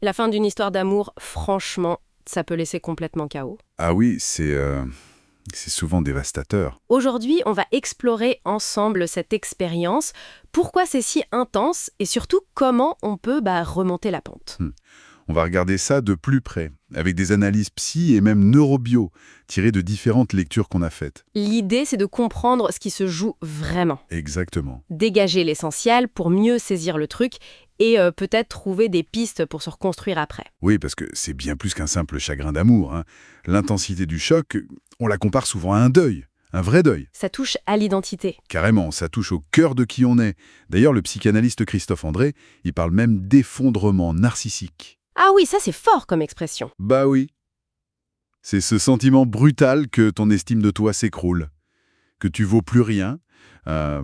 La fin d'une histoire d'amour, franchement, ça peut laisser complètement KO. Ah oui, c'est souvent dévastateur. Aujourd'hui, on va explorer ensemble cette expérience, pourquoi c'est si intense et surtout comment on peut remonter la pente. On va regarder ça de plus près, avec des analyses psy et même neurobio, tirées de différentes lectures qu'on a faites. L'idée, c'est de comprendre ce qui se joue vraiment. Exactement. Dégager l'essentiel pour mieux saisir le truc et peut-être trouver des pistes pour se reconstruire après. Oui, parce que c'est bien plus qu'un simple chagrin d'amour, hein. L'intensité du choc, on la compare souvent à un deuil, un vrai deuil. Ça touche à l'identité. Carrément, ça touche au cœur de qui on est. D'ailleurs, le psychanalyste Christophe André, il parle même d'effondrement narcissique. Ah oui, ça c'est fort comme expression. Bah oui. C'est ce sentiment brutal que ton estime de toi s'écroule, que tu vaux plus rien, euh,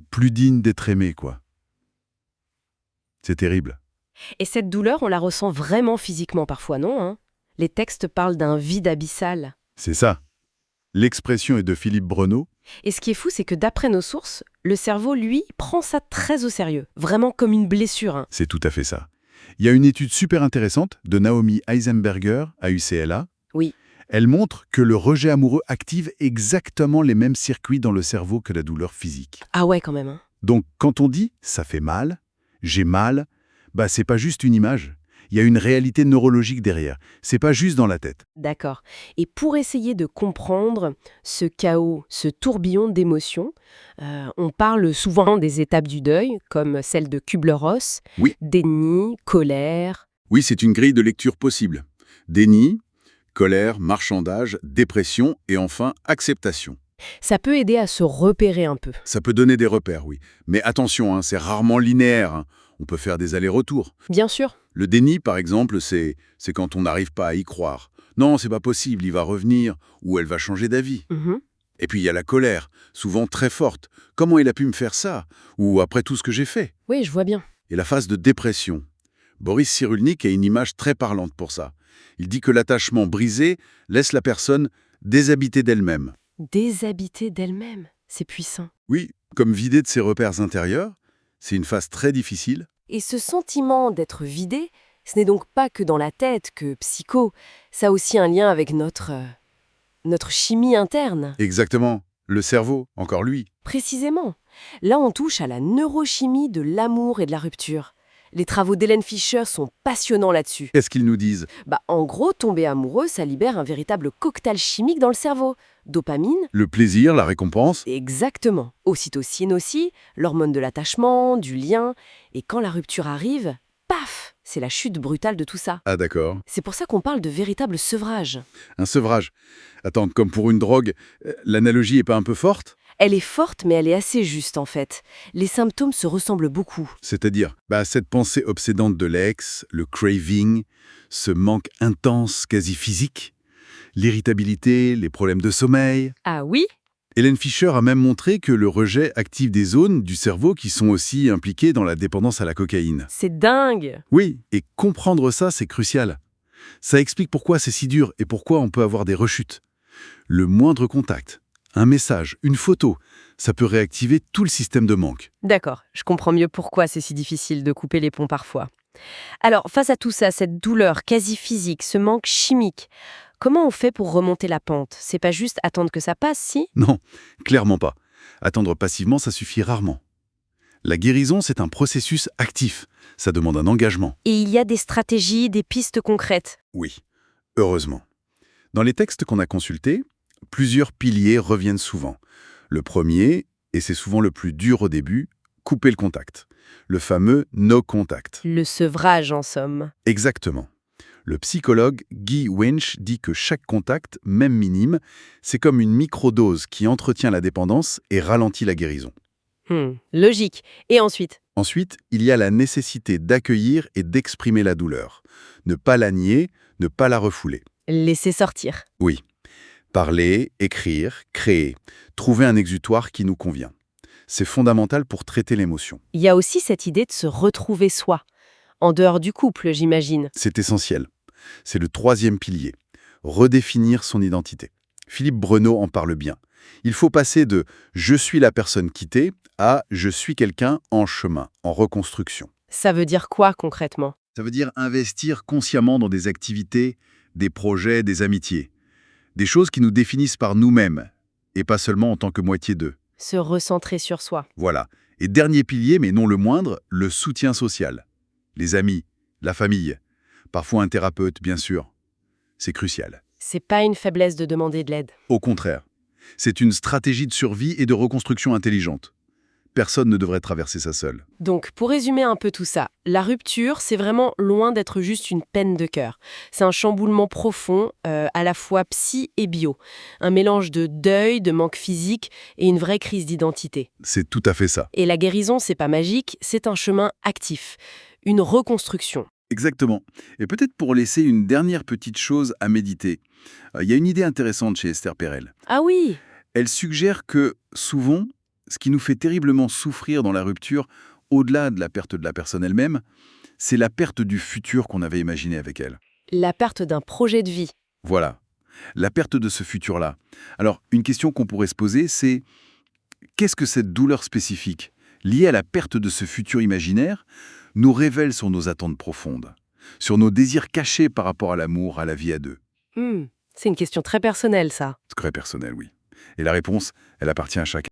plus digne d'être aimé, quoi. C'est terrible. Et cette douleur, on la ressent vraiment physiquement parfois, non hein? Les textes parlent d'un vide abyssal. C'est ça. L'expression est de Philippe Breneau. Et ce qui est fou, c'est que d'après nos sources, le cerveau, lui, prend ça très au sérieux. Vraiment comme une blessure. Hein. C'est tout à fait ça. Il y a une étude super intéressante de Naomi Eisenberger à UCLA. Oui. Elle montre que le rejet amoureux active exactement les mêmes circuits dans le cerveau que la douleur physique. Ah ouais, quand même. Hein. Donc, quand on dit « ça fait mal »,« j'ai mal », c'est pas juste une image. Il y a une réalité neurologique derrière. C'est pas juste dans la tête. D'accord. Et pour essayer de comprendre ce chaos, ce tourbillon d'émotions, on parle souvent des étapes du deuil, comme celle de Kubler-Ross, Oui. déni, colère. Oui, c'est une grille de lecture possible. Déni, colère, marchandage, dépression et enfin acceptation. Ça peut aider à se repérer un peu. Ça peut donner des repères, oui. Mais attention, c'est rarement linéaire, hein. On peut faire des allers-retours. Bien sûr. Le déni, par exemple, c'est quand on n'arrive pas à y croire. Non, c'est pas possible, il va revenir, ou elle va changer d'avis. Mhm. Et puis il y a la colère, souvent très forte. Comment il a pu me faire ça? Ou après tout ce que j'ai fait? Oui, je vois bien. Et la phase de dépression. Boris Cyrulnik a une image très parlante pour ça. Il dit que l'attachement brisé laisse la personne déshabitée d'elle-même. Déshabiter d'elle-même, c'est puissant. Oui, comme vidée de ses repères intérieurs, c'est une phase très difficile. Et ce sentiment d'être vidé, ce n'est donc pas que dans la tête, que psycho. Ça a aussi un lien avec notre chimie interne. Exactement. Le cerveau, encore lui. Précisément. Là, on touche à la neurochimie de l'amour et de la rupture. Les travaux d'Hélène Fischer sont passionnants là-dessus. Qu'est-ce qu'ils nous disent? En gros, tomber amoureux, ça libère un véritable cocktail chimique dans le cerveau. Dopamine. Le plaisir, la récompense. Exactement. Ocytocine aussi, l'hormone de l'attachement, du lien. Et quand la rupture arrive, paf, c'est la chute brutale de tout ça. Ah d'accord. C'est pour ça qu'on parle de véritable sevrage. Un sevrage. Attends, comme pour une drogue, l'analogie est pas un peu forte? Elle est forte, mais elle est assez juste en fait. Les symptômes se ressemblent beaucoup. C'est-à-dire, cette pensée obsédante de l'ex, le craving, ce manque intense, quasi physique, l'irritabilité, les problèmes de sommeil. Ah oui? Hélène Fischer a même montré que le rejet active des zones du cerveau qui sont aussi impliquées dans la dépendance à la cocaïne. C'est dingue! Oui, et comprendre ça, c'est crucial. Ça explique pourquoi c'est si dur et pourquoi on peut avoir des rechutes. Le moindre contact, un message, une photo, ça peut réactiver tout le système de manque. D'accord, je comprends mieux pourquoi c'est si difficile de couper les ponts parfois. Alors, face à tout ça, cette douleur quasi physique, ce manque chimique, comment on fait pour remonter la pente? C'est pas juste attendre que ça passe, si? Non, clairement pas. Attendre passivement, ça suffit rarement. La guérison, c'est un processus actif. Ça demande un engagement. Et il y a des stratégies, des pistes concrètes. Oui, heureusement. Dans les textes qu'on a consultés, plusieurs piliers reviennent souvent. Le premier, et c'est souvent le plus dur au début, couper le contact. Le fameux no contact. Le sevrage, en somme. Exactement. Le psychologue Guy Winch dit que chaque contact, même minime, c'est comme une microdose qui entretient la dépendance et ralentit la guérison. Logique. Et ensuite? Ensuite, il y a la nécessité d'accueillir et d'exprimer la douleur. Ne pas la nier, ne pas la refouler. Laisser sortir. Oui. Parler, écrire, créer. Trouver un exutoire qui nous convient. C'est fondamental pour traiter l'émotion. Il y a aussi cette idée de se retrouver soi. En dehors du couple, j'imagine. C'est essentiel. C'est le troisième pilier. Redéfinir son identité. Philippe Breneau en parle bien. Il faut passer de « je suis la personne quittée » à « je suis quelqu'un en chemin, en reconstruction ». Ça veut dire quoi concrètement? Ça veut dire investir consciemment dans des activités, des projets, des amitiés. Des choses qui nous définissent par nous-mêmes, et pas seulement en tant que moitié d'eux. Se recentrer sur soi. Voilà. Et dernier pilier, mais non le moindre, le soutien social. Les amis, la famille, parfois un thérapeute, bien sûr. C'est crucial. C'est pas une faiblesse de demander de l'aide. Au contraire, c'est une stratégie de survie et de reconstruction intelligente. Personne ne devrait traverser ça seul. Donc, pour résumer un peu tout ça, la rupture, c'est vraiment loin d'être juste une peine de cœur. C'est un chamboulement profond, à la fois psy et bio. Un mélange de deuil, de manque physique et une vraie crise d'identité. C'est tout à fait ça. Et la guérison, c'est pas magique, c'est un chemin actif. Une reconstruction. Exactement. Et peut-être pour laisser une dernière petite chose à méditer. Il y a une idée intéressante chez Esther Perel. Ah oui! Elle suggère que, souvent, ce qui nous fait terriblement souffrir dans la rupture, au-delà de la perte de la personne elle-même, c'est la perte du futur qu'on avait imaginé avec elle. La perte d'un projet de vie. Voilà, la perte de ce futur-là. Alors, une question qu'on pourrait se poser, c'est qu'est-ce que cette douleur spécifique, liée à la perte de ce futur imaginaire, nous révèle sur nos attentes profondes, sur nos désirs cachés par rapport à l'amour, à la vie à deux? C'est une question très personnelle, ça. Très personnel, oui. Et la réponse, elle appartient à chacun.